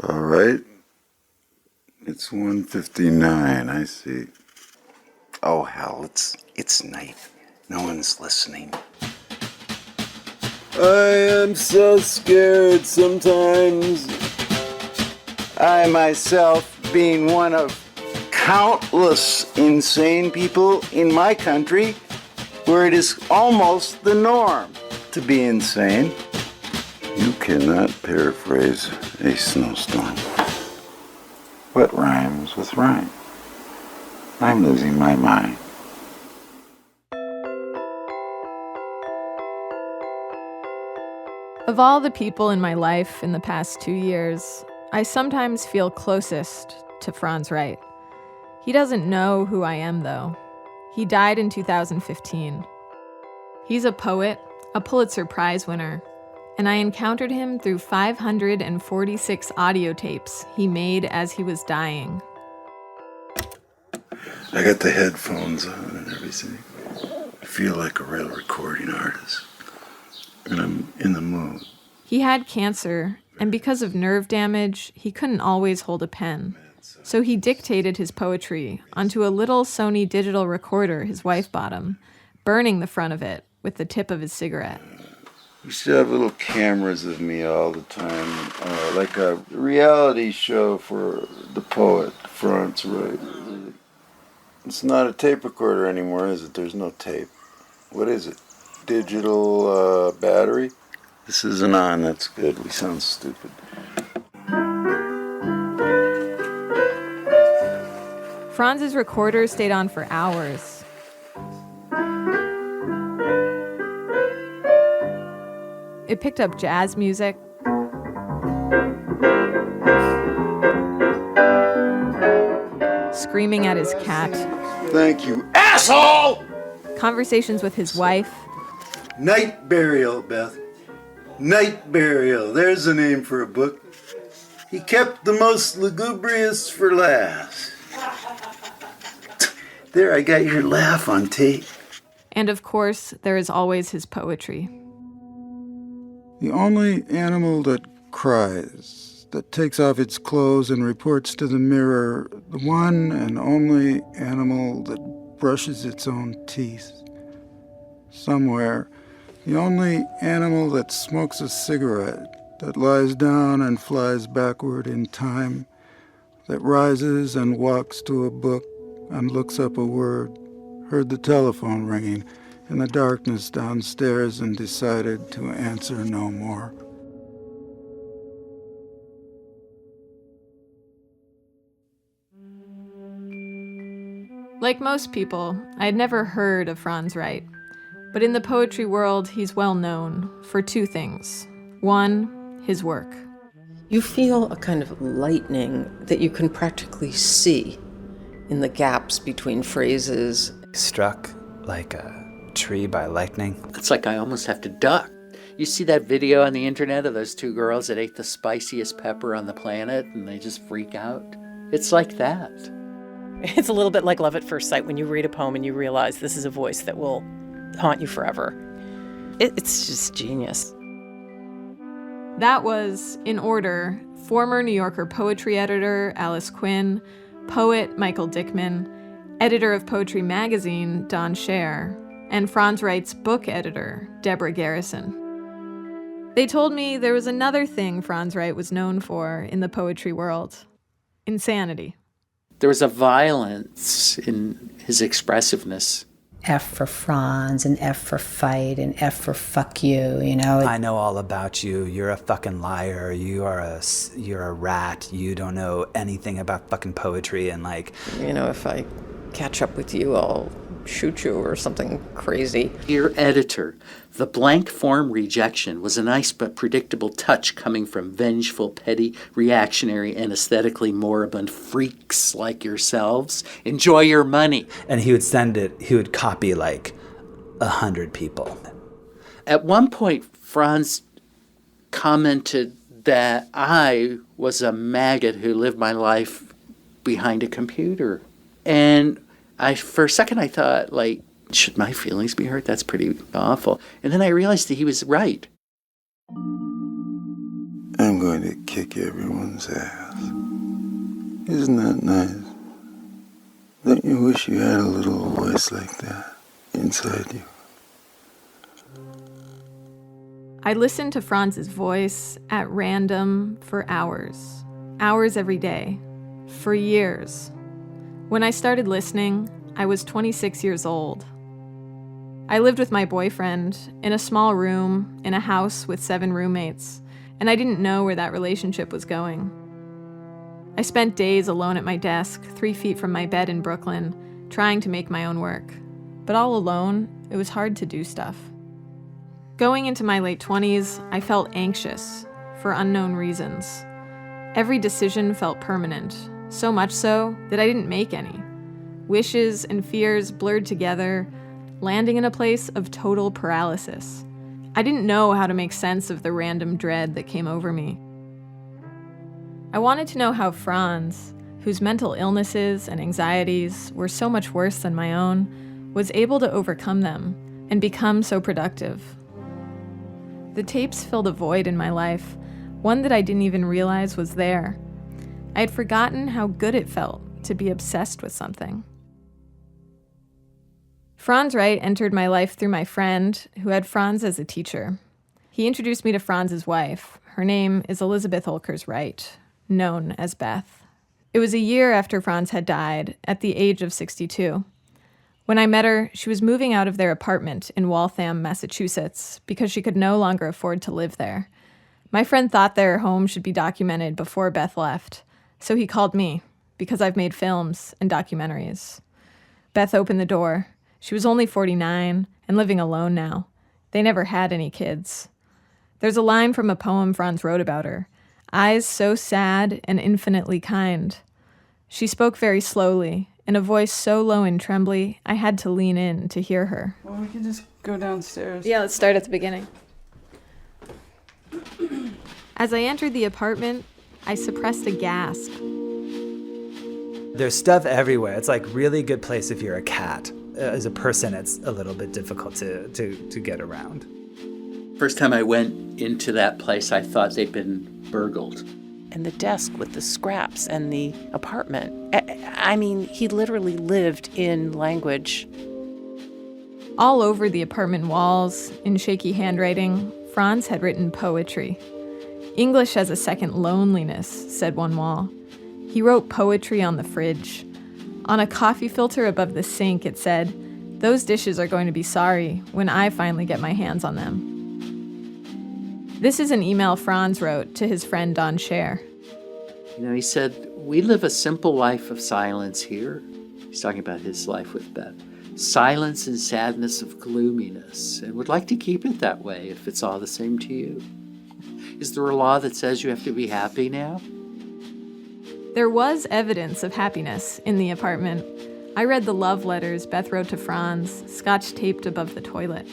All right. It's 1:59, I see. Oh, hell, it's night. No one's listening. I am so scared sometimes. I myself, being one of countless insane people in my country, where it is almost the norm to be insane. You cannot paraphrase a snowstorm. What rhymes with rhyme? I'm losing my mind. Of all the people in my life in the past 2 years, I sometimes feel closest to Franz Wright. He doesn't know who I am, though. He died in 2015. He's a poet, a Pulitzer Prize winner, and I encountered him through 546 audio tapes he made as he was dying. I got the headphones on and everything. I feel like a real recording artist. And I'm in the mood. He had cancer, and because of nerve damage, he couldn't always hold a pen. So he dictated his poetry onto a little Sony digital recorder his wife bought him, burning the front of it with the tip of his cigarette. We should have little cameras of me all the time, like a reality show for the poet, Franz Wright. It's not a tape recorder anymore, is it? There's no tape. What is it? Digital battery? This isn't on, that's good. We sound stupid. Franz's recorder stayed on for hours. It picked up jazz music, screaming at his cat. Thank you, asshole! Conversations with his wife. Night Burial, Beth. Night Burial. There's a name for a book. He kept the most lugubrious for last. There, I got your laugh on tape. And of course, there is always his poetry. The only animal that cries, that takes off its clothes and reports to the mirror, the one and only animal that brushes its own teeth. Somewhere, the only animal that smokes a cigarette, that lies down and flies backward in time, that rises and walks to a book and looks up a word, heard the telephone ringing in the darkness downstairs and decided to answer no more. Like most people, I had never heard of Franz Wright. But in the poetry world, he's well known for two things. One, his work. You feel a kind of lightning that you can practically see in the gaps between phrases. Struck like a tree by lightning. It's like I almost have to duck. You see that video on the internet of those two girls that ate the spiciest pepper on the planet and they just freak out? It's like that. It's a little bit like love at first sight when you read a poem and you realize this is a voice that will haunt you forever. It's just genius. That was, in order, former New Yorker poetry editor Alice Quinn, poet Michael Dickman, editor of Poetry Magazine Don Scher, and Franz Wright's book editor Deborah Garrison. They told me there was another thing Franz Wright was known for in the poetry world: insanity. There was a violence in his expressiveness. F for Franz and F for fight and F for fuck you, you know. I know all about you. You're a fucking liar. You're a rat. You don't know anything about fucking poetry and like... You know, if I catch up with you, I'll shoot you or something crazy. Dear editor, the blank form rejection was a nice but predictable touch coming from vengeful, petty, reactionary, and aesthetically moribund freaks like yourselves. Enjoy your money. And he would send it, he would copy like 100 people. At one point, Franz commented that I was a maggot who lived my life behind a computer. And for a second I thought, like, should my feelings be hurt? That's pretty awful. And then I realized that he was right. I'm going to kick everyone's ass. Isn't that nice? Don't you wish you had a little voice like that inside you? I listened to Franz's voice at random for hours every day, for years. When I started listening, I was 26 years old. I lived with my boyfriend in a small room in a house with 7 roommates, and I didn't know where that relationship was going. I spent days alone at my desk, 3 feet from my bed in Brooklyn, trying to make my own work. But all alone, it was hard to do stuff. Going into my late 20s, I felt anxious for unknown reasons. Every decision felt permanent, so much so that I didn't make any. Wishes and fears blurred together, landing in a place of total paralysis. I didn't know how to make sense of the random dread that came over me. I wanted to know how Franz, whose mental illnesses and anxieties were so much worse than my own, was able to overcome them and become so productive. The tapes filled a void in my life, one that I didn't even realize was there. I had forgotten how good it felt to be obsessed with something. Franz Wright entered my life through my friend, who had Franz as a teacher. He introduced me to Franz's wife. Her name is Elizabeth Olkers Wright, known as Beth. It was a year after Franz had died, at the age of 62. When I met her, she was moving out of their apartment in Waltham, Massachusetts, because she could no longer afford to live there. My friend thought their home should be documented before Beth left, so he called me, because I've made films and documentaries. Beth opened the door. She was only 49 and living alone now. They never had any kids. There's a line from a poem Franz wrote about her, eyes so sad and infinitely kind. She spoke very slowly, in a voice so low and trembly, I had to lean in to hear her. Well, we can just go downstairs. Yeah, let's start at the beginning. As I entered the apartment, I suppressed a gasp. There's stuff everywhere. It's like really good place if you're a cat. As a person, it's a little bit difficult to get around. First time I went into that place, I thought they'd been burgled. And the desk with the scraps and the apartment. I mean, he literally lived in language. All over the apartment walls, in shaky handwriting, Franz had written poetry. English as a second loneliness, said one wall. He wrote poetry on the fridge. On a coffee filter above the sink, it said, "Those dishes are going to be sorry when I finally get my hands on them." This is an email Franz wrote to his friend Don Scher. You know, he said, "We live a simple life of silence here." He's talking about his life with Beth. "Silence and sadness of gloominess, and would like to keep it that way if it's all the same to you. Is there a law that says you have to be happy now?" There was evidence of happiness in the apartment. I read the love letters Beth wrote to Franz, scotch-taped above the toilet.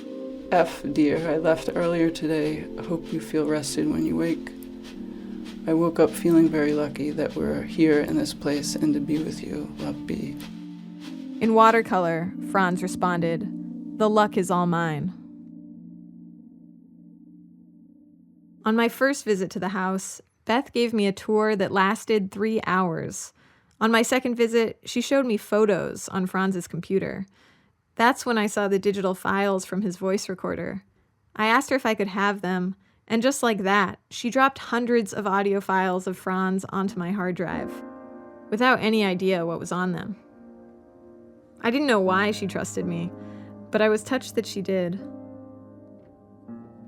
F, dear, I left earlier today. I hope you feel rested when you wake. I woke up feeling very lucky that we're here in this place and to be with you. Love, B. In watercolor, Franz responded, "The luck is all mine." On my first visit to the house, Beth gave me a tour that lasted 3 hours. On my second visit, she showed me photos on Franz's computer. That's when I saw the digital files from his voice recorder. I asked her if I could have them, and just like that, she dropped hundreds of audio files of Franz onto my hard drive, without any idea what was on them. I didn't know why she trusted me, but I was touched that she did.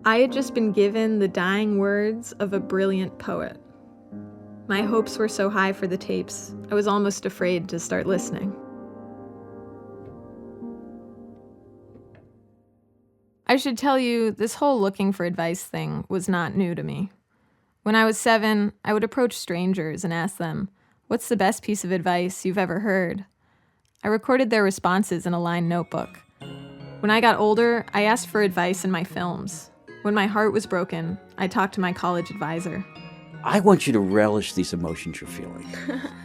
I had just been given the dying words of a brilliant poet. My hopes were so high for the tapes, I was almost afraid to start listening. I should tell you, this whole looking for advice thing was not new to me. When I was 7, I would approach strangers and ask them, "What's the best piece of advice you've ever heard?" I recorded their responses in a lined notebook. When I got older, I asked for advice in my films. When my heart was broken, I talked to my college advisor. I want you to relish these emotions you're feeling,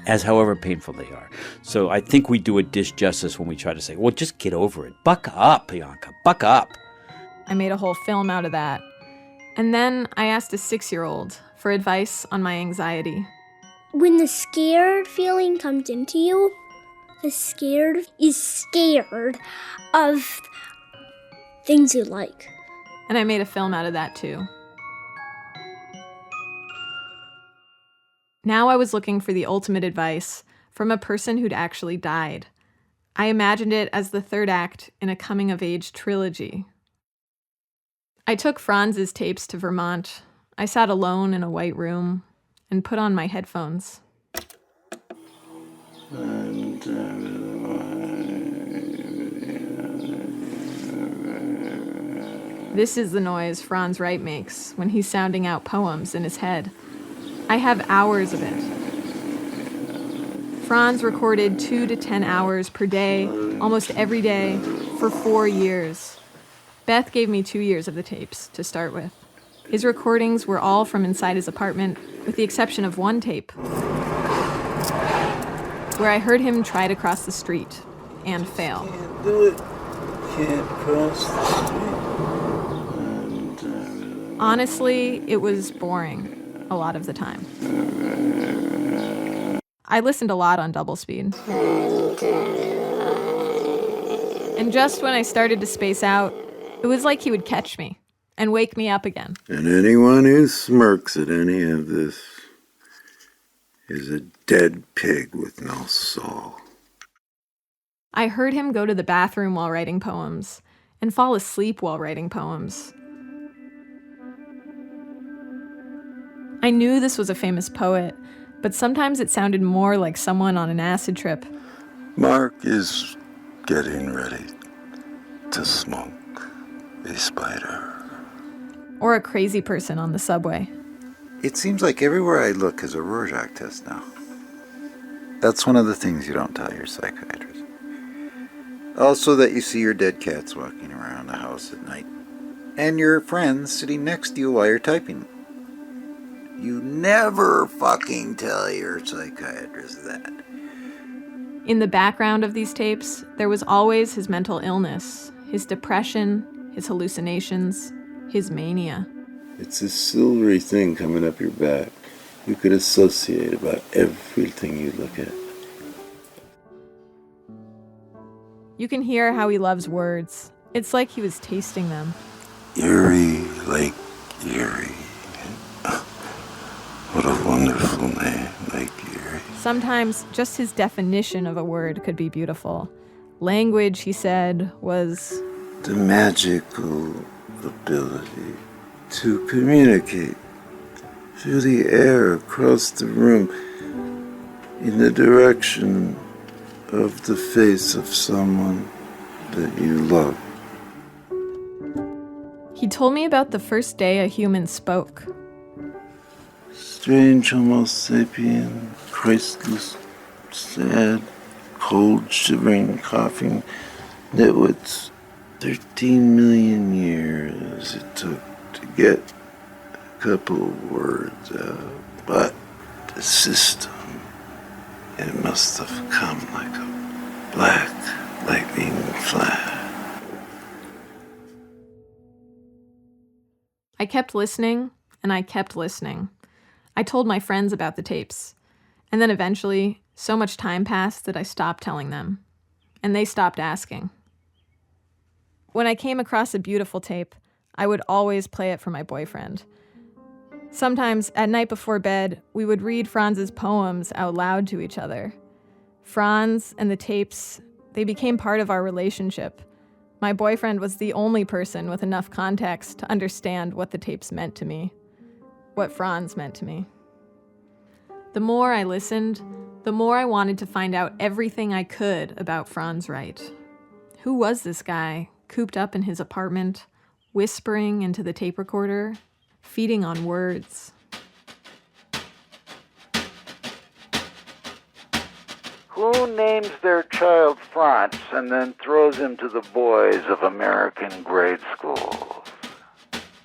as however painful they are. So I think we do a disjustice when we try to say, well, just get over it. Buck up, Bianca, buck up. I made a whole film out of that. And then I asked a 6-year-old for advice on my anxiety. When the scared feeling comes into you, the scared is scared of things you like. And I made a film out of that too. Now I was looking for the ultimate advice from a person who'd actually died. I imagined it as the third act in a coming-of-age trilogy. I took Franz's tapes to Vermont. I sat alone in a white room and put on my headphones. This is the noise Franz Wright makes when he's sounding out poems in his head. I have hours of it. Franz recorded 2 to 10 hours per day, almost every day, for 4 years. Beth gave me 2 years of the tapes to start with. His recordings were all from inside his apartment, with the exception of one tape, where I heard him try to cross the street and fail. Can't do it. Can't cross the street. Honestly, it was boring a lot of the time. I listened a lot on double speed. And just when I started to space out, it was like he would catch me and wake me up again. And anyone who smirks at any of this is a dead pig with no soul. I heard him go to the bathroom while writing poems and fall asleep while writing poems. I knew this was a famous poet, but sometimes it sounded more like someone on an acid trip. Mark is getting ready to smoke a spider. Or a crazy person on the subway. It seems like everywhere I look is a Rorschach test now. That's one of the things you don't tell your psychiatrist. Also that you see your dead cats walking around the house at night. And your friends sitting next to you while you're typing. You never fucking tell your psychiatrist that. In the background of these tapes, there was always his mental illness, his depression, his hallucinations, his mania. It's a silvery thing coming up your back. You could associate about everything you look at. You can hear how he loves words. It's like he was tasting them. Erie, Lake Erie. What a wonderful name, Lake Erie. Sometimes just his definition of a word could be beautiful. Language, he said, was the magical ability to communicate through the air across the room in the direction of the face of someone that you love. He told me about the first day a human spoke. Strange Homo sapien, Christless, sad, cold, shivering, coughing nitwits. 13 million years it took to get a couple of words out. But the system, it must have come like a black lightning flash. I kept listening, and I kept listening. I told my friends about the tapes. And then eventually, so much time passed that I stopped telling them. And they stopped asking. When I came across a beautiful tape, I would always play it for my boyfriend. Sometimes, at night before bed, we would read Franz's poems out loud to each other. Franz and the tapes, they became part of our relationship. My boyfriend was the only person with enough context to understand what the tapes meant to me, what Franz meant to me. The more I listened, the more I wanted to find out everything I could about Franz Wright. Who was this guy, cooped up in his apartment, whispering into the tape recorder, feeding on words? Who names their child Franz and then throws him to the boys of American grade schools?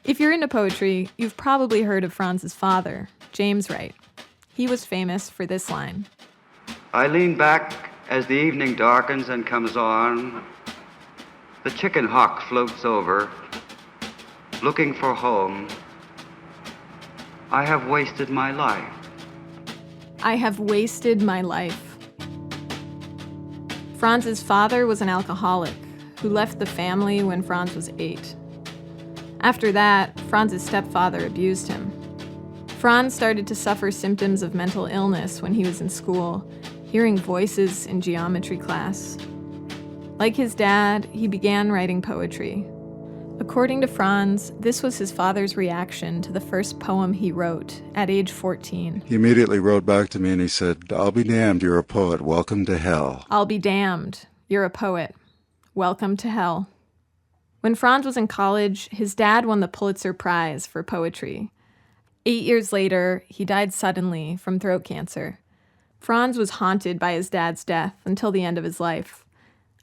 If you're into poetry, you've probably heard of Franz's father, James Wright. He was famous for this line. I lean back as the evening darkens and comes on. The chicken hawk floats over, looking for home I have wasted my life. I have wasted my life. Franz's father was an alcoholic who left the family when Franz was 8. After that, Franz's stepfather abused him. Franz started to suffer symptoms of mental illness when he was in school, hearing voices in geometry class. Like his dad, he began writing poetry. According to Franz, this was his father's reaction to the first poem he wrote at age 14. He immediately wrote back to me and he said, "I'll be damned, you're a poet. Welcome to hell." I'll be damned. You're a poet. Welcome to hell. When Franz was in college, his dad won the Pulitzer Prize for poetry. 8 years later, he died suddenly from throat cancer. Franz was haunted by his dad's death until the end of his life.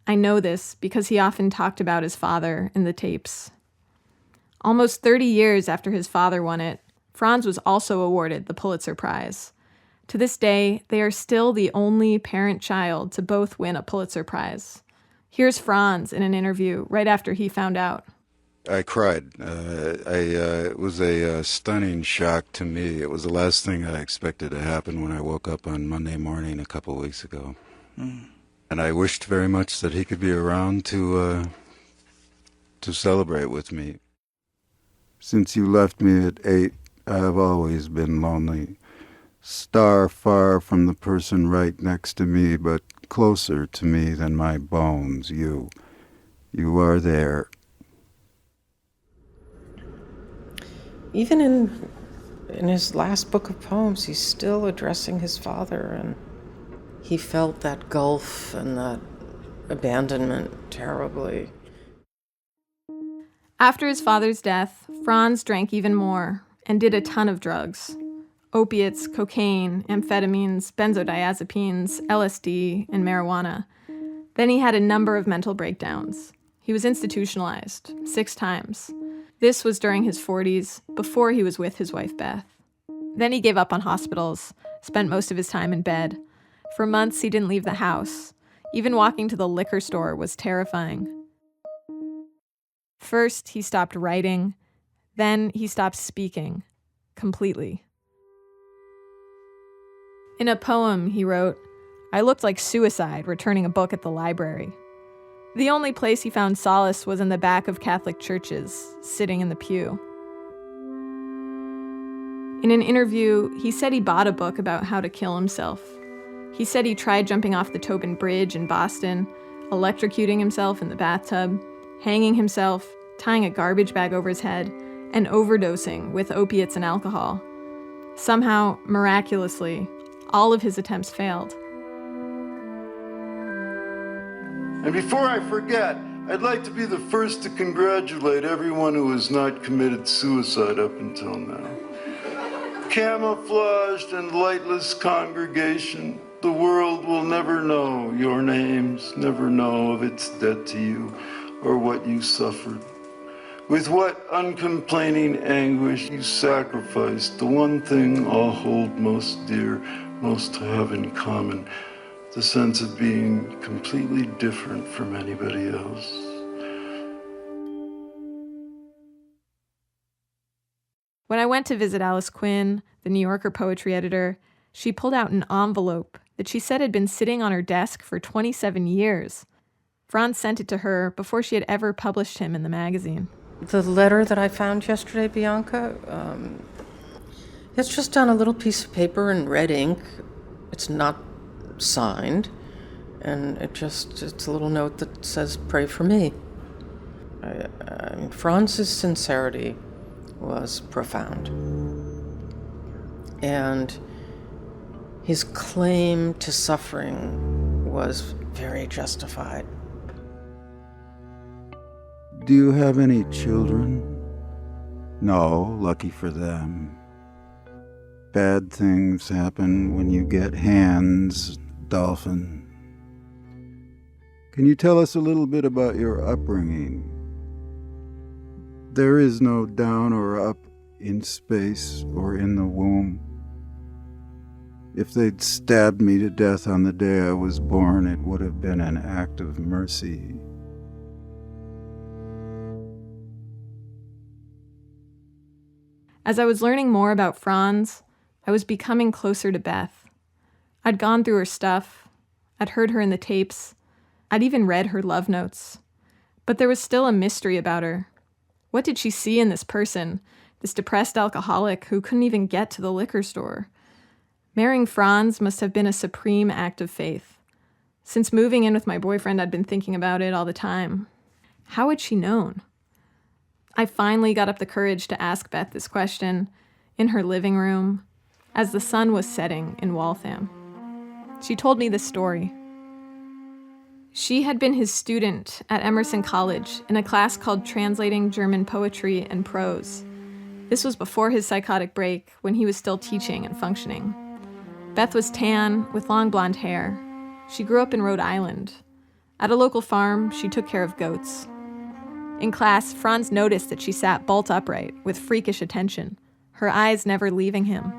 I know this because he often talked about his father in the tapes. Almost 30 years after his father won it, Franz was also awarded the Pulitzer Prize. To this day, they are still the only parent-child to both win a Pulitzer Prize. Here's Franz in an interview right after he found out. I cried. It was a stunning shock to me. It was the last thing I expected to happen when I woke up on Monday morning a couple weeks ago. And I wished very much that he could be around to celebrate with me. Since you left me at 8, I have always been lonely. Star far from the person right next to me, but closer to me than my bones, you. You are there. Even in his last book of poems, he's still addressing his father, and he felt that gulf and that abandonment terribly. After his father's death, Franz drank even more and did a ton of drugs. Opiates, cocaine, amphetamines, benzodiazepines, LSD, and marijuana. Then he had a number of mental breakdowns. He was institutionalized 6 times. This was during his 40s, before he was with his wife, Beth. Then he gave up on hospitals, spent most of his time in bed. For months, he didn't leave the house. Even walking to the liquor store was terrifying. First, he stopped writing. Then he stopped speaking. Completely. In a poem, he wrote, "I looked like suicide returning a book at the library." The only place he found solace was in the back of Catholic churches, sitting in the pew. In an interview, he said he bought a book about how to kill himself. He said he tried jumping off the Tobin Bridge in Boston, electrocuting himself in the bathtub, hanging himself, tying a garbage bag over his head, and overdosing with opiates and alcohol. Somehow, miraculously, all of his attempts failed. And before I forget, I'd like to be the first to congratulate everyone who has not committed suicide up until now. Camouflaged and lightless congregation, the world will never know your names, never know of its debt to you or what you suffered. With what uncomplaining anguish you sacrificed the one thing all hold most dear, most to have in common, the sense of being completely different from anybody else. When I went to visit Alice Quinn, the New Yorker poetry editor, she pulled out an envelope that she said had been sitting on her desk for 27 years. Franz sent it to her before she had ever published him in the magazine. The letter that I found yesterday, Bianca, it's just on a little piece of paper in red ink. It's not signed, and it's a little note that says, "Pray for me." Franz's sincerity was profound, and his claim to suffering was very justified. Do you have any children? No, lucky for them. Bad things happen when you get hands, Dolphin. Can you tell us a little bit about your upbringing? There is no down or up in space or in the womb. If they'd stabbed me to death on the day I was born, it would have been an act of mercy. As I was learning more about Franz, I was becoming closer to Beth. I'd gone through her stuff. I'd heard her in the tapes. I'd even read her love notes. But there was still a mystery about her. What did she see in this person, this depressed alcoholic who couldn't even get to the liquor store? Marrying Franz must have been a supreme act of faith. Since moving in with my boyfriend, I'd been thinking about it all the time. How had she known? I finally got up the courage to ask Beth this question in her living room as the sun was setting in Waltham. She told me this story. She had been his student at Emerson College in a class called Translating German Poetry and Prose. This was before his psychotic break, when he was still teaching and functioning. Beth was tan, with long blonde hair. She grew up in Rhode Island. At a local farm, she took care of goats. In class, Franz noticed that she sat bolt upright, with freakish attention, her eyes never leaving him.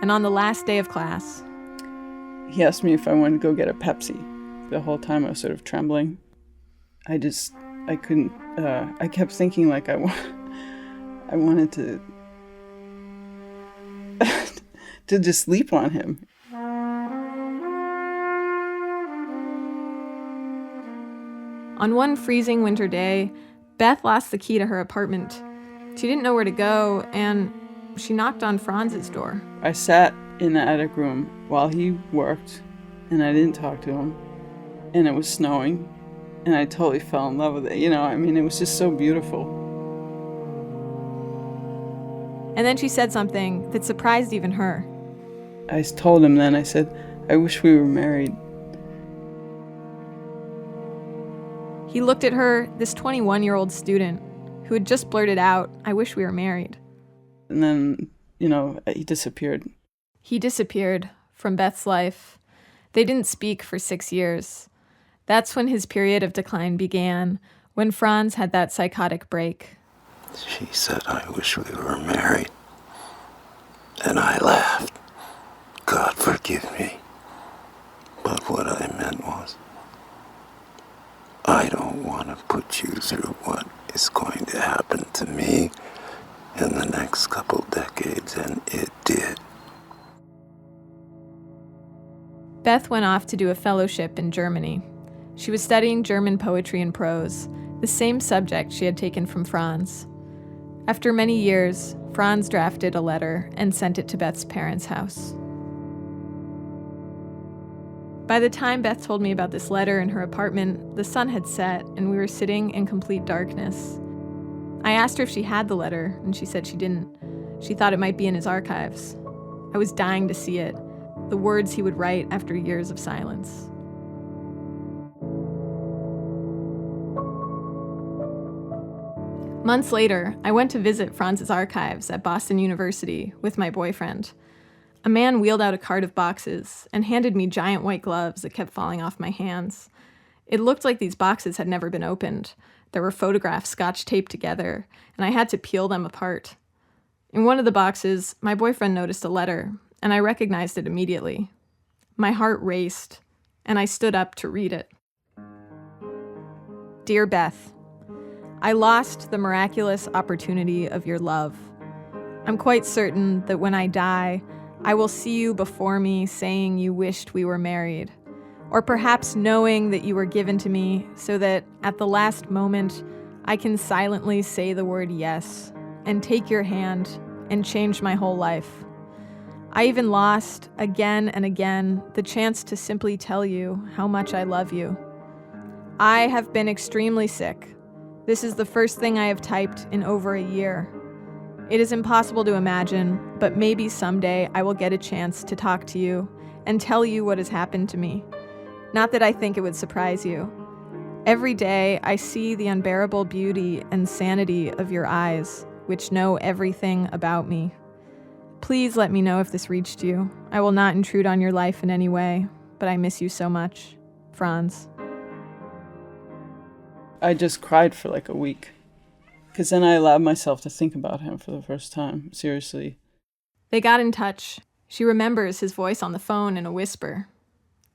And on the last day of class, he asked me if I wanted to go get a Pepsi. The whole time I was sort of trembling. I couldn't, I kept thinking like I wanted to to just sleep on him. On one freezing winter day, Beth lost the key to her apartment. She didn't know where to go, and she knocked on Franz's door. I sat in the attic room while he worked, and I didn't talk to him. And it was snowing, and I totally fell in love with it. It was just so beautiful. And then she said something that surprised even her. I told him then, I said, I wish we were married. He looked at her, this 21-year-old student, who had just blurted out, I wish we were married. And then, he disappeared. He disappeared from Beth's life. They didn't speak for 6 years. That's when his period of decline began, when Franz had that psychotic break. She said, I wish we were married. And I laughed. God forgive me. But what I meant was, I don't want to put you through what is going to happen to me in the next couple decades, and it did. Beth went off to do a fellowship in Germany. She was studying German poetry and prose, the same subject she had taken from Franz. After many years, Franz drafted a letter and sent it to Beth's parents' house. By the time Beth told me about this letter in her apartment, the sun had set and we were sitting in complete darkness. I asked her if she had the letter, and she said she didn't. She thought it might be in his archives. I was dying to see it, the words he would write after years of silence. Months later, I went to visit Franz's archives at Boston University with my boyfriend. A man wheeled out a cart of boxes and handed me giant white gloves that kept falling off my hands. It looked like these boxes had never been opened. There were photographs scotch taped together, and I had to peel them apart. In one of the boxes, my boyfriend noticed a letter, and I recognized it immediately. My heart raced, and I stood up to read it. Dear Beth, I lost the miraculous opportunity of your love. I'm quite certain that when I die, I will see you before me saying you wished we were married, or perhaps knowing that you were given to me so that at the last moment I can silently say the word yes and take your hand and change my whole life. I even lost, again and again, the chance to simply tell you how much I love you. I have been extremely sick. This is the first thing I have typed in over a year. It is impossible to imagine, but maybe someday I will get a chance to talk to you and tell you what has happened to me. Not that I think it would surprise you. Every day I see the unbearable beauty and sanity of your eyes, which know everything about me. Please let me know if this reached you. I will not intrude on your life in any way, but I miss you so much. Franz. I just cried for like a week. Because then I allowed myself to think about him for the first time, seriously. They got in touch. She remembers his voice on the phone in a whisper.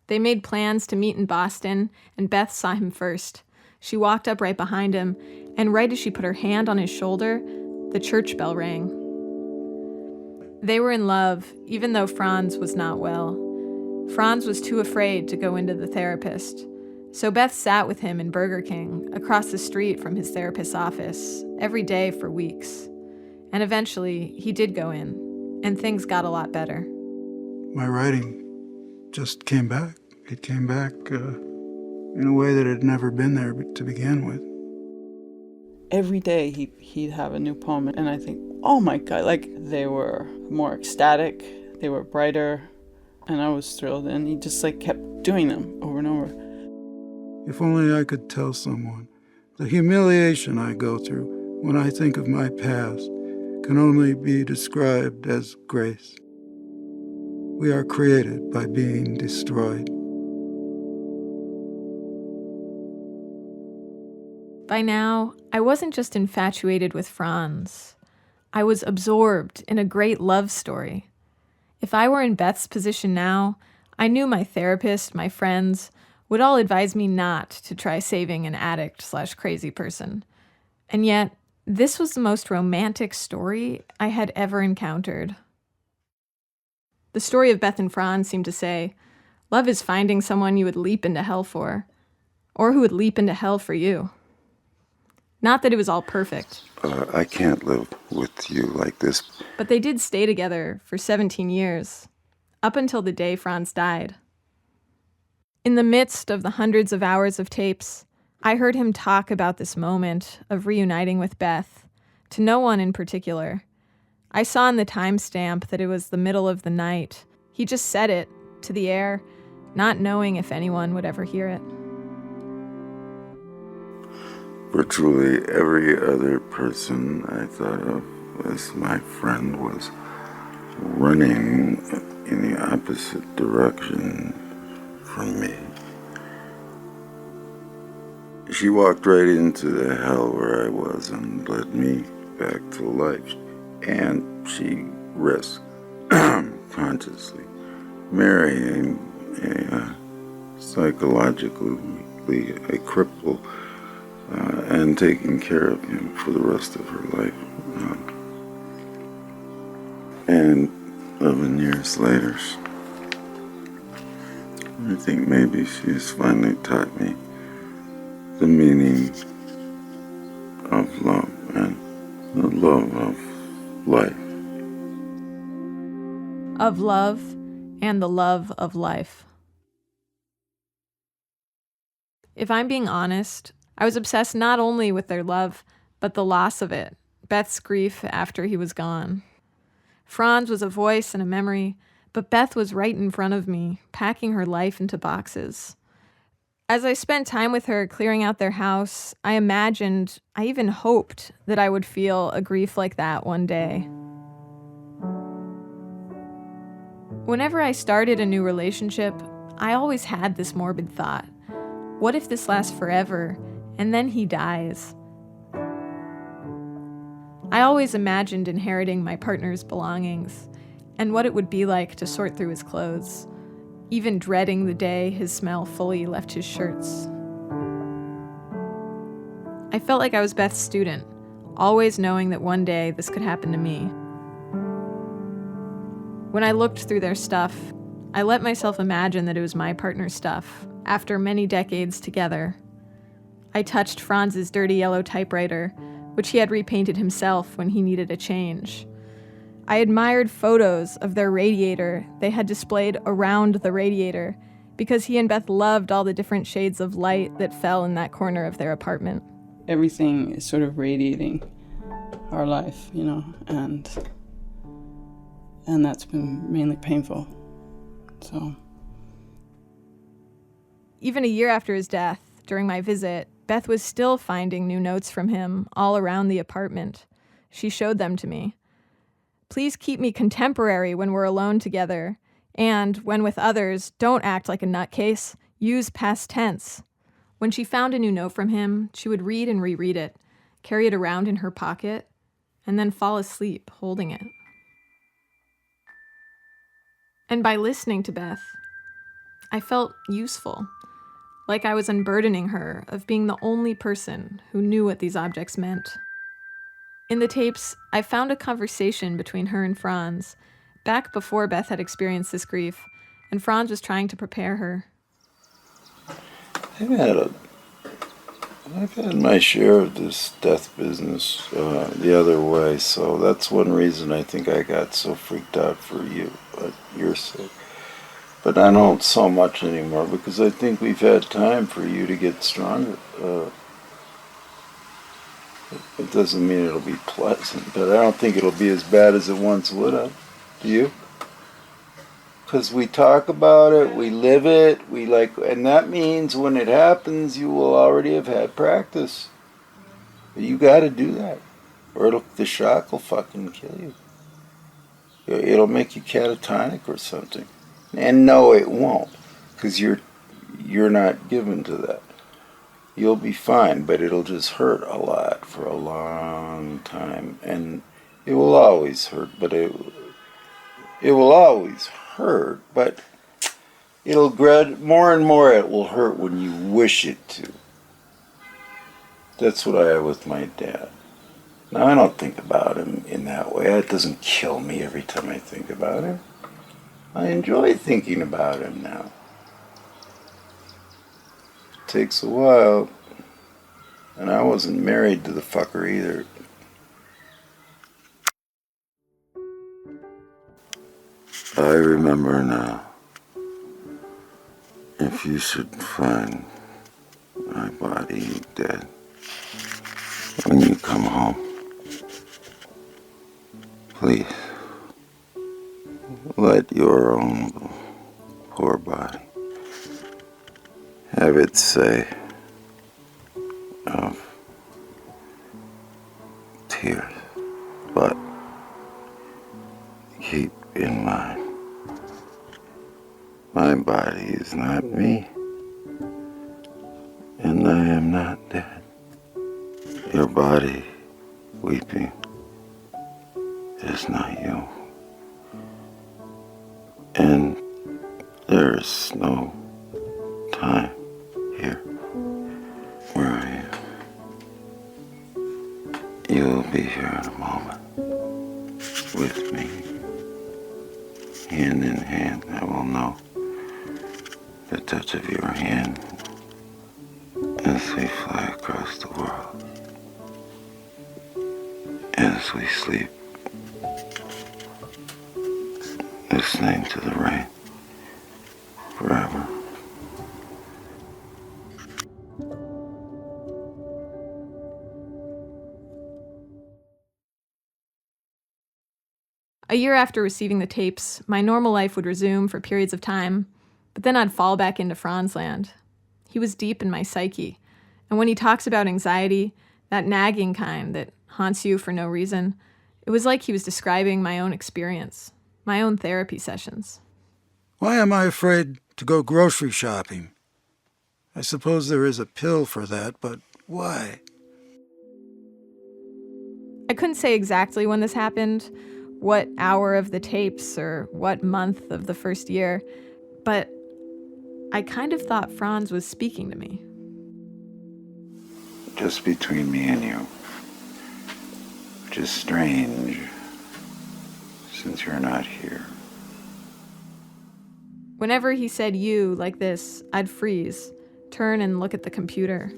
They made plans to meet in Boston, and Beth saw him first. She walked up right behind him, and right as she put her hand on his shoulder, the church bell rang. They were in love, even though Franz was not well. Franz was too afraid to go into the therapist. So Beth sat with him in Burger King, across the street from his therapist's office, every day for weeks. And eventually, he did go in, and things got a lot better. My writing just came back. It came back in a way that had never been there to begin with. Every day he'd have a new poem, and I think, oh my God, like they were more ecstatic, they were brighter, and I was thrilled, and he just like kept doing them over and over. If only I could tell someone. The humiliation I go through when I think of my past can only be described as grace. We are created by being destroyed. By now, I wasn't just infatuated with Franz. I was absorbed in a great love story. If I were in Beth's position now, I knew my therapist, my friends, would all advise me not to try saving an addict/crazy person. And yet, this was the most romantic story I had ever encountered. The story of Beth and Franz seemed to say, love is finding someone you would leap into hell for, or who would leap into hell for you. Not that it was all perfect. I can't live with you like this. But they did stay together for 17 years, up until the day Franz died. In the midst of the hundreds of hours of tapes, I heard him talk about this moment of reuniting with Beth, to no one in particular. I saw in the timestamp that it was the middle of the night. He just said it to the air, not knowing if anyone would ever hear it. Virtually every other person I thought of as my friend was running in the opposite direction from me. She walked right into the hell where I was and led me back to life. And she risked consciously marrying a psychologically a cripple and taking care of him for the rest of her life. And 11 years later, I think maybe she's finally taught me the meaning of love and the love of life. Of love and the love of life. If I'm being honest, I was obsessed not only with their love, but the loss of it, Beth's grief after he was gone. Franz was a voice and a memory, but Beth was right in front of me, packing her life into boxes. As I spent time with her clearing out their house, I imagined, I even hoped, that I would feel a grief like that one day. Whenever I started a new relationship, I always had this morbid thought. What if this lasts forever, and then he dies? I always imagined inheriting my partner's belongings, and what it would be like to sort through his clothes, even dreading the day his smell fully left his shirts. I felt like I was Beth's student, always knowing that one day this could happen to me. When I looked through their stuff, I let myself imagine that it was my partner's stuff, after many decades together. I touched Franz's dirty yellow typewriter, which he had repainted himself when he needed a change. I admired photos of their radiator they had displayed around the radiator, because he and Beth loved all the different shades of light that fell in that corner of their apartment. Everything is sort of radiating our life, you know, and that's been mainly painful. So. Even a year after his death, during my visit, Beth was still finding new notes from him all around the apartment. She showed them to me. Please keep me contemporary when we're alone together. And when with others, don't act like a nutcase. Use past tense. When she found a new note from him, she would read and reread it, carry it around in her pocket, and then fall asleep holding it. And by listening to Beth, I felt useful, like I was unburdening her of being the only person who knew what these objects meant. In the tapes, I found a conversation between her and Franz, back before Beth had experienced this grief, and Franz was trying to prepare her. I've had my share of this death business the other way, so that's one reason I think I got so freaked out for you, your sake. But I don't so much anymore because I think we've had time for you to get stronger. It doesn't mean it'll be pleasant, but I don't think it'll be as bad as it once would have. Do you? Because we talk about it, we live it, and that means when it happens, you will already have had practice. But you got to do that, or the shock will fucking kill you. It'll make you catatonic or something. And no, it won't, because you're not given to that. You'll be fine, but it'll just hurt a lot for a long time, and it will always hurt. But it will always hurt, but it'll more and more. It will hurt when you wish it to. That's what I have with my dad. Now I don't think about him in that way. It doesn't kill me every time I think about him. I enjoy thinking about him now. It takes a while, and I wasn't married to the fucker either. I remember now. If you should find my body dead when you come home, please let your own poor body have its say of tears, but keep in mind, my body is not me, and I am not dead. Your body weeping is not you. And there's no time here where I am. You'll be here in a moment with me. Hand in hand, I will know the touch of your hand as we fly across the world, as we sleep, listening to the rain forever. A year after receiving the tapes, my normal life would resume for periods of time, but then I'd fall back into Franz land. He was deep in my psyche, and when he talks about anxiety, that nagging kind that haunts you for no reason, it was like he was describing my own experience, my own therapy sessions. Why am I afraid to go grocery shopping? I suppose there is a pill for that, but why? I couldn't say exactly when this happened, what hour of the tapes or what month of the first year, but I kind of thought Franz was speaking to me. Just between me and you, which is strange since you're not here. Whenever he said you like this, I'd freeze, turn and look at the computer.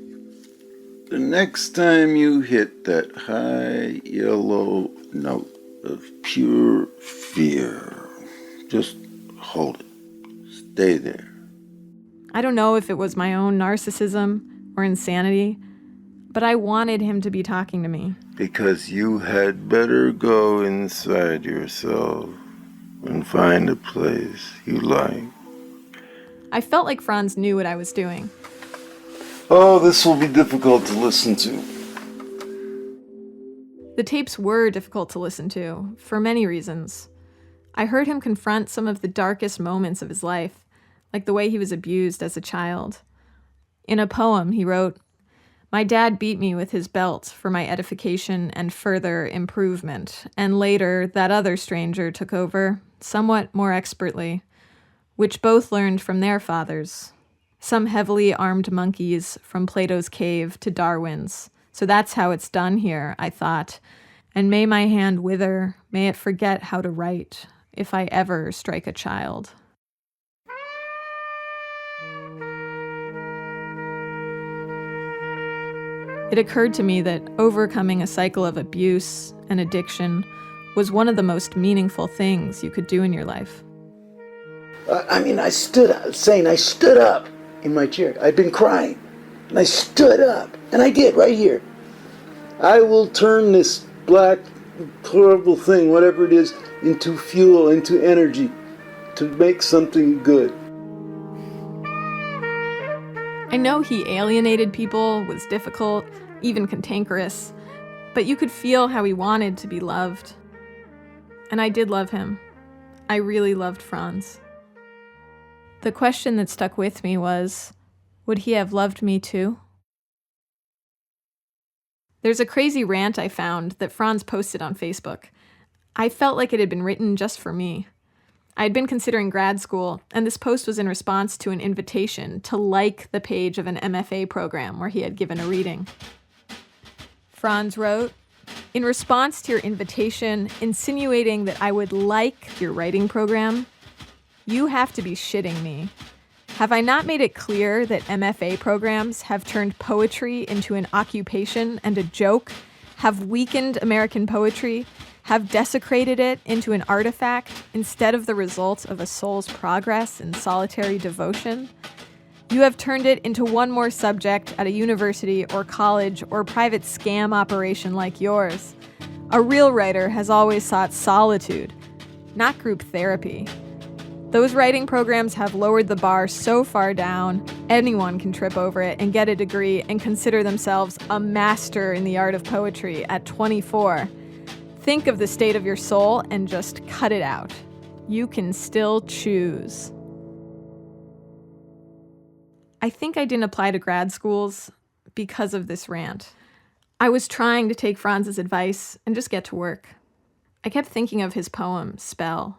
The next time you hit that high yellow note of pure fear, just hold it. Stay there. I don't know if it was my own narcissism or insanity, but I wanted him to be talking to me. Because you had better go inside yourself and find a place you like. I felt like Franz knew what I was doing. Oh, this will be difficult to listen to. The tapes were difficult to listen to, for many reasons. I heard him confront some of the darkest moments of his life, like the way he was abused as a child. In a poem, he wrote, "My dad beat me with his belt for my edification and further improvement, and later that other stranger took over, somewhat more expertly, which both learned from their fathers. Some heavily armed monkeys from Plato's cave to Darwin's. So that's how it's done here, I thought. And may my hand wither, may it forget how to write. if I ever strike a child. It occurred to me that overcoming a cycle of abuse and addiction was one of the most meaningful things you could do in your life. I stood up in my chair. I'd been crying, and I stood up, and I did, right here. I will turn this black, horrible thing, whatever it is, into fuel, into energy, to make something good. I know he alienated people, was difficult, even cantankerous, but you could feel how he wanted to be loved. And I did love him. I really loved Franz. The question that stuck with me was, would he have loved me too? There's a crazy rant I found that Franz posted on Facebook. I felt like it had been written just for me. I had been considering grad school, and this post was in response to an invitation to like the page of an MFA program where he had given a reading. Franz wrote, "In response to your invitation insinuating that I would like your writing program, you have to be shitting me. Have I not made it clear that MFA programs have turned poetry into an occupation and a joke, have weakened American poetry, have desecrated it into an artifact instead of the result of a soul's progress in solitary devotion? You have turned it into one more subject at a university or college or private scam operation like yours. A real writer has always sought solitude, not group therapy. Those writing programs have lowered the bar so far down, anyone can trip over it and get a degree and consider themselves a master in the art of poetry at 24. Think of the state of your soul and just cut it out. You can still choose." I think I didn't apply to grad schools because of this rant. I was trying to take Franz's advice and just get to work. I kept thinking of his poem, Spell.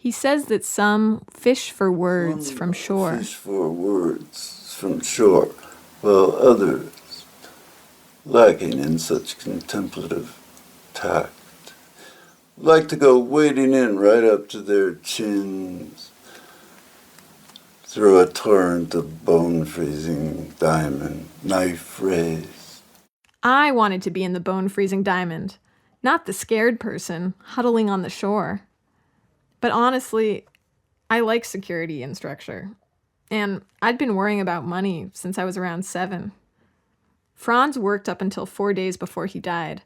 He says that some fish for words from shore. Fish for words from shore, while others, lacking in such contemplative tact, like to go wading in right up to their chins through a torrent of bone-freezing diamond, knife raised. I wanted to be in the bone-freezing diamond, not the scared person huddling on the shore. But honestly, I like security and structure. And I'd been worrying about money since I was around 7. Franz worked up until 4 days before he died.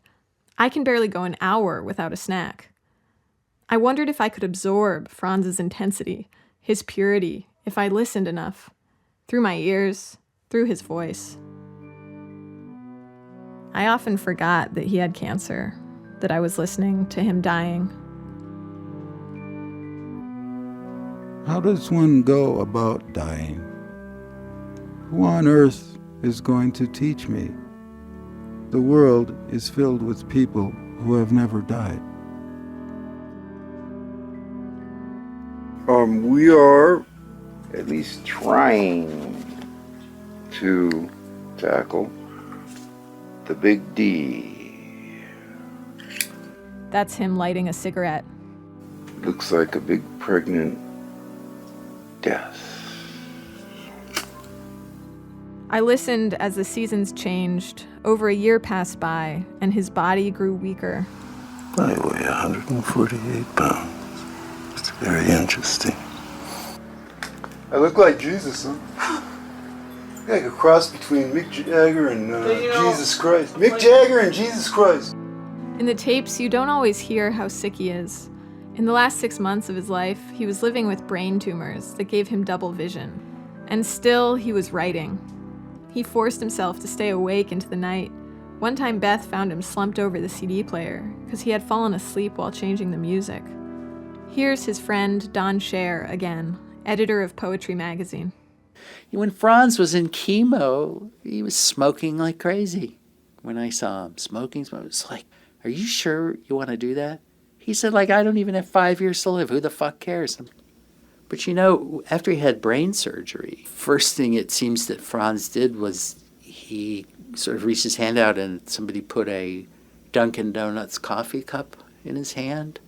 I can barely go an hour without a snack. I wondered if I could absorb Franz's intensity, his purity, if I listened enough, through my ears, through his voice. I often forgot that he had cancer, that I was listening to him dying. How does one go about dying? Who on earth is going to teach me? The world is filled with people who have never died. We are at least trying to tackle the big D. That's him lighting a cigarette. Looks like a big pregnant death. I listened as the seasons changed. Over a year passed by, and his body grew weaker. I weigh 148 pounds. It's very interesting. I look like Jesus, huh? Like a cross between Mick Jagger and Jesus Christ. Mick Jagger and Jesus Christ. In the tapes, you don't always hear how sick he is. In the last 6 months of his life, he was living with brain tumors that gave him double vision. And still, he was writing. He forced himself to stay awake into the night. One time, Beth found him slumped over the CD player because he had fallen asleep while changing the music. Here's his friend Don Scher again, editor of Poetry magazine. When Franz was in chemo, he was smoking like crazy. When I saw him smoking, it was like, "Are you sure you want to do that?" He said, "I don't even have 5 years to live. Who the fuck cares?" But after he had brain surgery, first thing it seems that Franz did was he sort of reached his hand out and somebody put a Dunkin' Donuts coffee cup in his hand.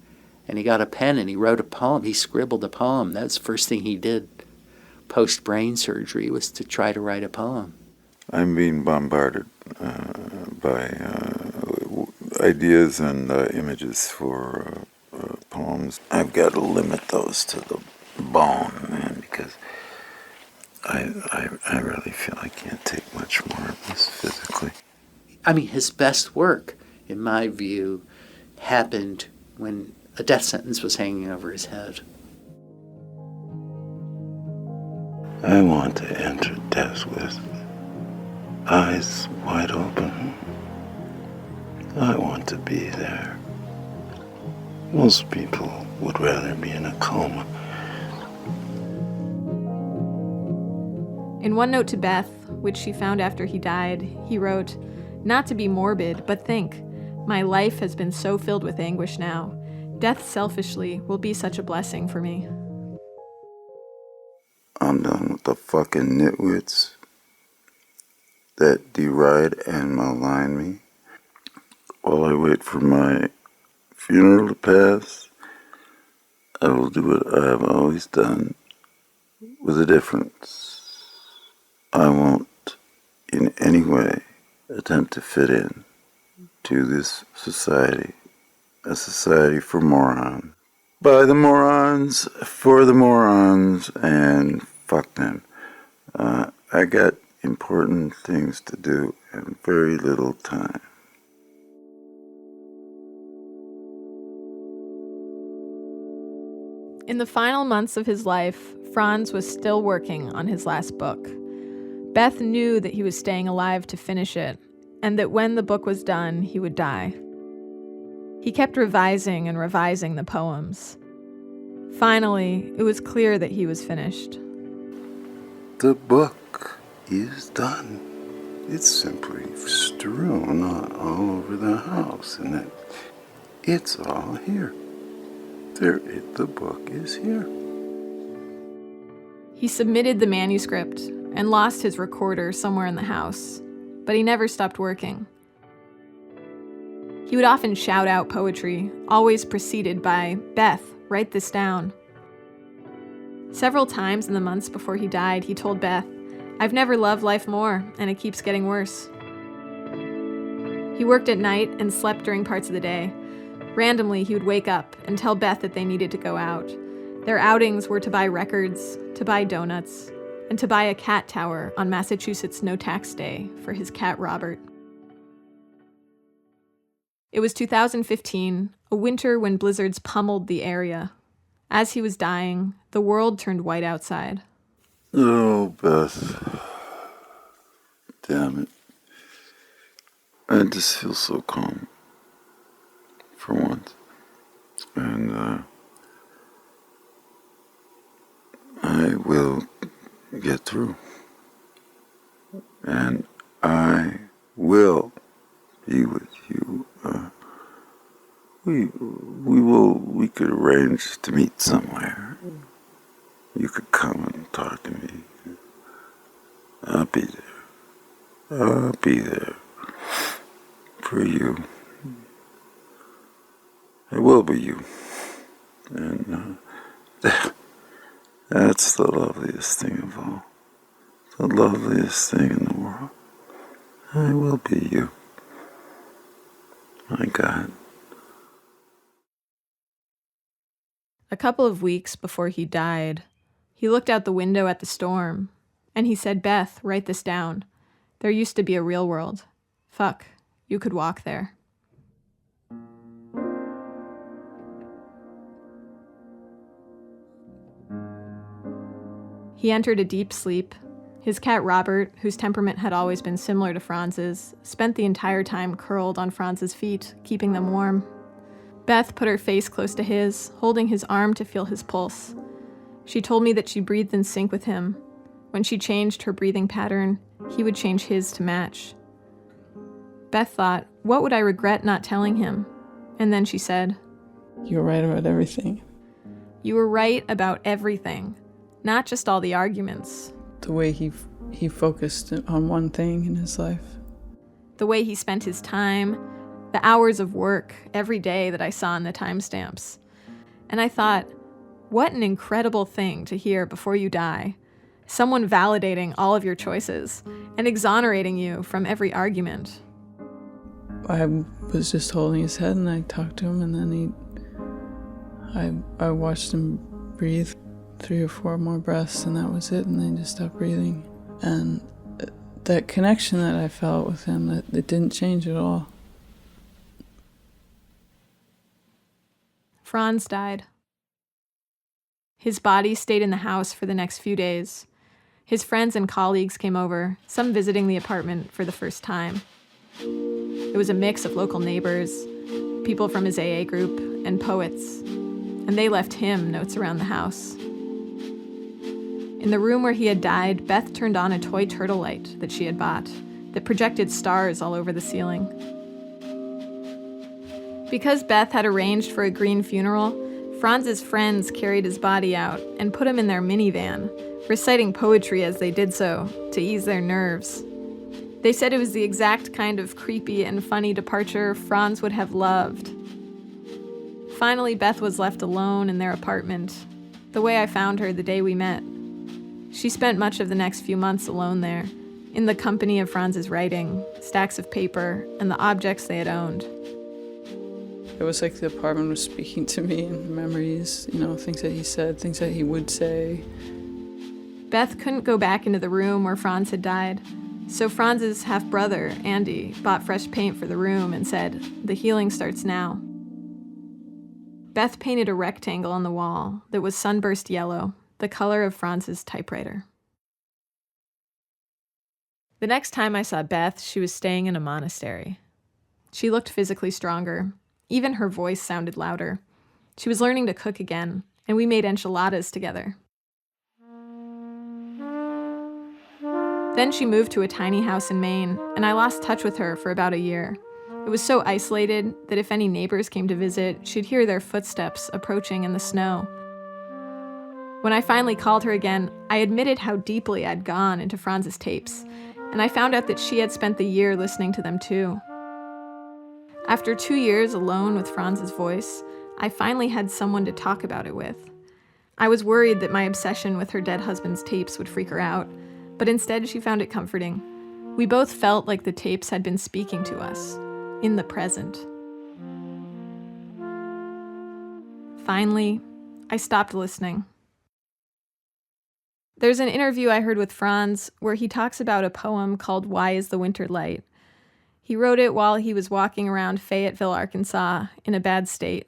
And he got a pen and he wrote a poem. He scribbled a poem. That's the first thing he did post-brain surgery, was to try to write a poem. I'm being bombarded by ideas and images for poems. I've got to limit those to the bone, man, because I really feel I can't take much more of this physically. I mean, his best work, in my view, happened when a death sentence was hanging over his head. I want to enter death with eyes wide open. I want to be there. Most people would rather be in a coma. In one note to Beth, which she found after he died, he wrote, "Not to be morbid, but think, my life has been so filled with anguish now. Death selfishly will be such a blessing for me." I'm done with the fucking nitwits that deride and malign me. While I wait for my funeral to pass, I will do what I have always done, with a difference. I won't in any way attempt to fit in to this society, a society for morons. By the morons, for the morons, and fuck them. I got important things to do and very little time. In the final months of his life, Franz was still working on his last book. Beth knew that he was staying alive to finish it, and that when the book was done, he would die. He kept revising and revising the poems. Finally, it was clear that he was finished. The book is done. It's simply strewn all over the house, and it's all here. The book is here. He submitted the manuscript and lost his recorder somewhere in the house, but he never stopped working. He would often shout out poetry, always preceded by, "Beth, write this down." Several times in the months before he died, he told Beth, "I've never loved life more, and it keeps getting worse." He worked at night and slept during parts of the day. Randomly, he would wake up and tell Beth that they needed to go out. Their outings were to buy records, to buy donuts, and to buy a cat tower on Massachusetts no-tax day for his cat Robert. It was 2015, a winter when blizzards pummeled the area. As he was dying, the world turned white outside. Oh, Beth. Damn it. I just feel so calm. For once. And, I will get through. And I will be with you. We could arrange to meet somewhere. You could come and talk to me. I'll be there. I'll be there. For you. I will be you. And that's the loveliest thing of all. The loveliest thing in the world. I will be you. My God. A couple of weeks before he died, he looked out the window at the storm, and he said, "Beth, write this down. There used to be a real world. Fuck, you could walk there." He entered a deep sleep. His cat Robert, whose temperament had always been similar to Franz's, spent the entire time curled on Franz's feet, keeping them warm. Beth put her face close to his, holding his arm to feel his pulse. She told me that she breathed in sync with him. When she changed her breathing pattern, he would change his to match. Beth thought, what would I regret not telling him? And then she said, "You were right about everything." "You were right about everything, not just all the arguments." The way he focused on one thing in his life. The way he spent his time, the hours of work every day that I saw in the timestamps. And I thought, what an incredible thing to hear before you die. Someone validating all of your choices and exonerating you from every argument. I was just holding his head and I talked to him, and then I watched him breathe 3 or 4 more breaths, and that was it, and then he just stopped breathing. And that connection that I felt with him, that it didn't change at all. Franz died. His body stayed in the house for the next few days. His friends and colleagues came over, some visiting the apartment for the first time. It was a mix of local neighbors, people from his AA group, and poets, and they left him notes around the house. In the room where he had died, Beth turned on a toy turtle light that she had bought that projected stars all over the ceiling. Because Beth had arranged for a green funeral, Franz's friends carried his body out and put him in their minivan, reciting poetry as they did so to ease their nerves. They said it was the exact kind of creepy and funny departure Franz would have loved. Finally, Beth was left alone in their apartment, the way I found her the day we met. She spent much of the next few months alone there, in the company of Franz's writing, stacks of paper, and the objects they had owned. It was like the apartment was speaking to me in memories, things that he said, things that he would say. Beth couldn't go back into the room where Franz had died, so Franz's half-brother, Andy, bought fresh paint for the room and said, "The healing starts now." Beth painted a rectangle on the wall that was sunburst yellow, the color of Franz's typewriter. The next time I saw Beth, she was staying in a monastery. She looked physically stronger. Even her voice sounded louder. She was learning to cook again, and we made enchiladas together. Then she moved to a tiny house in Maine, and I lost touch with her for about a year. It was so isolated that if any neighbors came to visit, she'd hear their footsteps approaching in the snow. When I finally called her again, I admitted how deeply I'd gone into Franz's tapes, and I found out that she had spent the year listening to them too. After 2 years alone with Franz's voice, I finally had someone to talk about it with. I was worried that my obsession with her dead husband's tapes would freak her out, but instead she found it comforting. We both felt like the tapes had been speaking to us, in the present. Finally, I stopped listening. There's an interview I heard with Franz where he talks about a poem called "Why is the Winter Light?" He wrote it while he was walking around Fayetteville, Arkansas, in a bad state.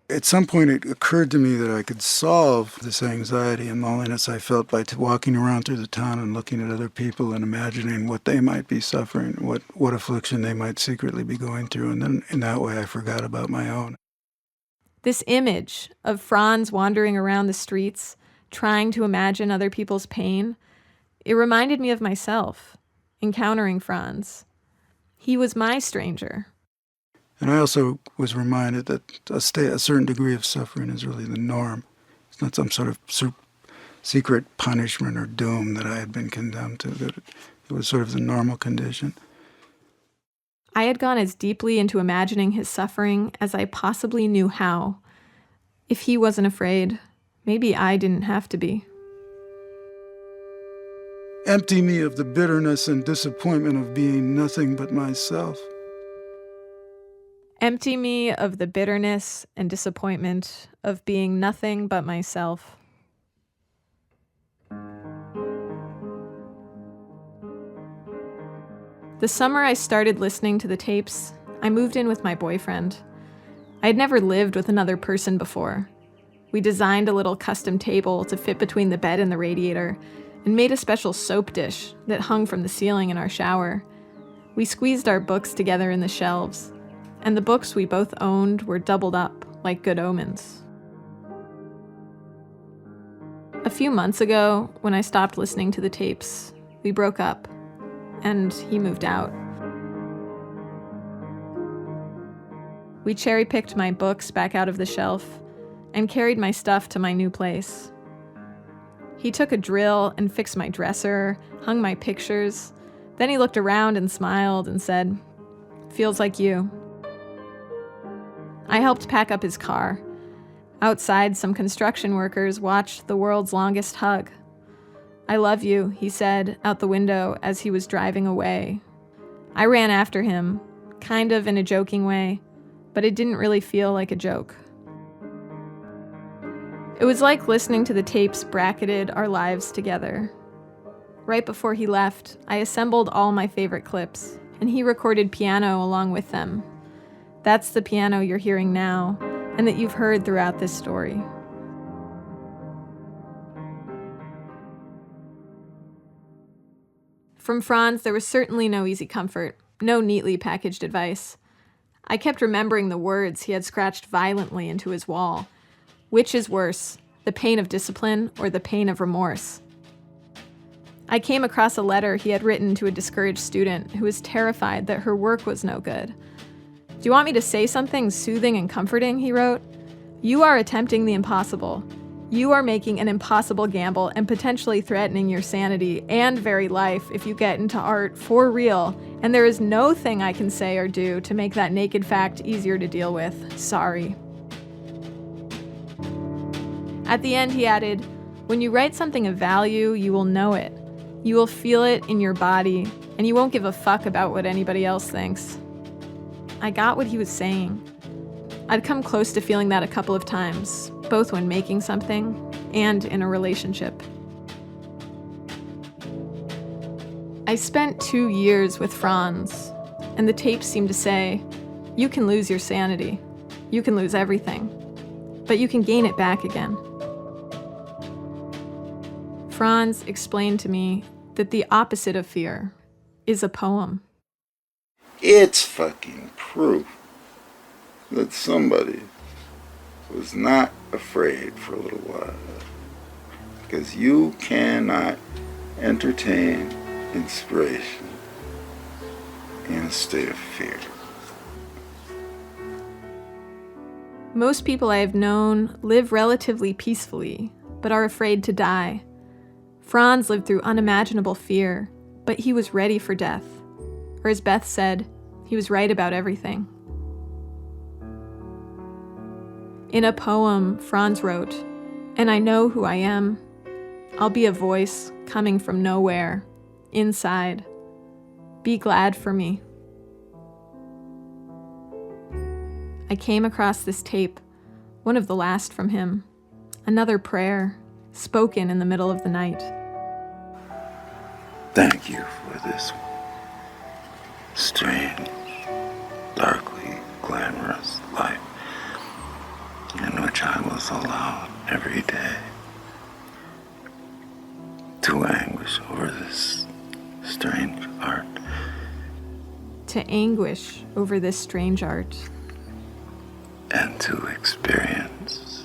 At some point, it occurred to me that I could solve this anxiety and loneliness I felt by walking around through the town and looking at other people and imagining what they might be suffering, what affliction they might secretly be going through, and then in that way I forgot about my own. This image of Franz wandering around the streets, trying to imagine other people's pain, it reminded me of myself, encountering Franz. He was my stranger. And I also was reminded that a certain degree of suffering is really the norm. It's not some sort of secret punishment or doom that I had been condemned to, that it was sort of the normal condition. I had gone as deeply into imagining his suffering as I possibly knew how. If he wasn't afraid, maybe I didn't have to be. Empty me of the bitterness and disappointment of being nothing but myself. Empty me of the bitterness and disappointment of being nothing but myself. The summer I started listening to the tapes, I moved in with my boyfriend. I had never lived with another person before. We designed a little custom table to fit between the bed and the radiator, and made a special soap dish that hung from the ceiling in our shower. We squeezed our books together in the shelves, and the books we both owned were doubled up like good omens. A few months ago, when I stopped listening to the tapes, we broke up, and he moved out. We cherry-picked my books back out of the shelf and carried my stuff to my new place. He took a drill and fixed my dresser, hung my pictures. Then he looked around and smiled and said, "Feels like you." I helped pack up his car. Outside, some construction workers watched the world's longest hug. "I love you," he said out the window as he was driving away. I ran after him, kind of in a joking way, but it didn't really feel like a joke. It was like listening to the tapes bracketed our lives together. Right before he left, I assembled all my favorite clips, and he recorded piano along with them. That's the piano you're hearing now, and that you've heard throughout this story. From Franz, there was certainly no easy comfort, no neatly packaged advice. I kept remembering the words he had scratched violently into his wall. Which is worse, the pain of discipline or the pain of remorse? I came across a letter he had written to a discouraged student who was terrified that her work was no good. "Do you want me to say something soothing and comforting?" he wrote. "You are attempting the impossible. You are making an impossible gamble and potentially threatening your sanity and very life if you get into art for real, and there is no thing I can say or do to make that naked fact easier to deal with. Sorry." At the end, he added, "When you write something of value, you will know it. You will feel it in your body, and you won't give a fuck about what anybody else thinks." I got what he was saying. I'd come close to feeling that a couple of times, both when making something and in a relationship. I spent 2 years with Franz, and the tapes seemed to say, "You can lose your sanity. You can lose everything. But you can gain it back again." Franz explained to me that the opposite of fear is a poem. It's fucking proof that somebody was not afraid for a little while. Because you cannot entertain inspiration in a state of fear. Most people I have known live relatively peacefully, but are afraid to die. Franz lived through unimaginable fear, but he was ready for death. Or as Beth said, he was right about everything. In a poem, Franz wrote, "And I know who I am. I'll be a voice coming from nowhere, inside. Be glad for me." I came across this tape, one of the last from him, another prayer, spoken in the middle of the night. Thank you for this strange, darkly glamorous life in which I was allowed every day to anguish over this strange art. To anguish over this strange art. And to experience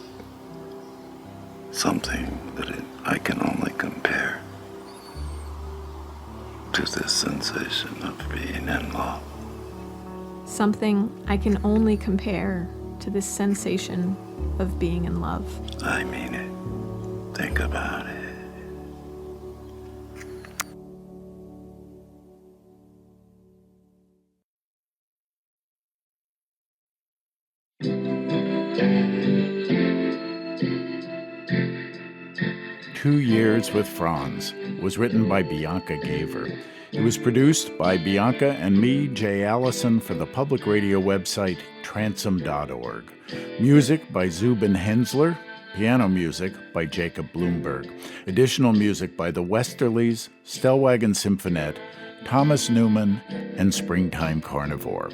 something that I can only compare to this sensation of being in love. Something I can only compare to this sensation of being in love. I mean it. Think about it. "2 Years with Franz" was written by Bianca Giaever. It was produced by Bianca and me, Jay Allison, for the public radio website transom.org. Music by Zubin Hensler. Piano music by Jacob Bloomberg. Additional music by the Westerlies, Stellwagen Symphonette, Thomas Newman, and Springtime Carnivore.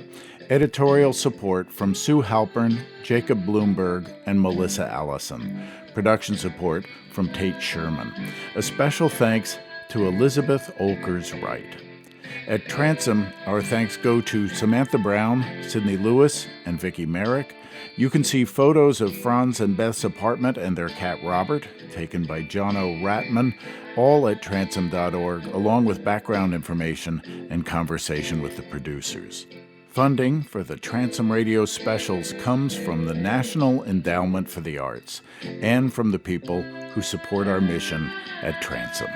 Editorial support from Sue Halpern, Jacob Bloomberg, and Melissa Allison. Production support from Tate Sherman. A special thanks to Elizabeth Olkers-Wright. At Transom, our thanks go to Samantha Brown, Sidney Lewis, and Vicki Merrick. You can see photos of Franz and Beth's apartment and their cat Robert, taken by Jono Ratman, all at transom.org, along with background information and conversation with the producers. Funding for the Transom Radio specials comes from the National Endowment for the Arts and from the people who support our mission at Transom.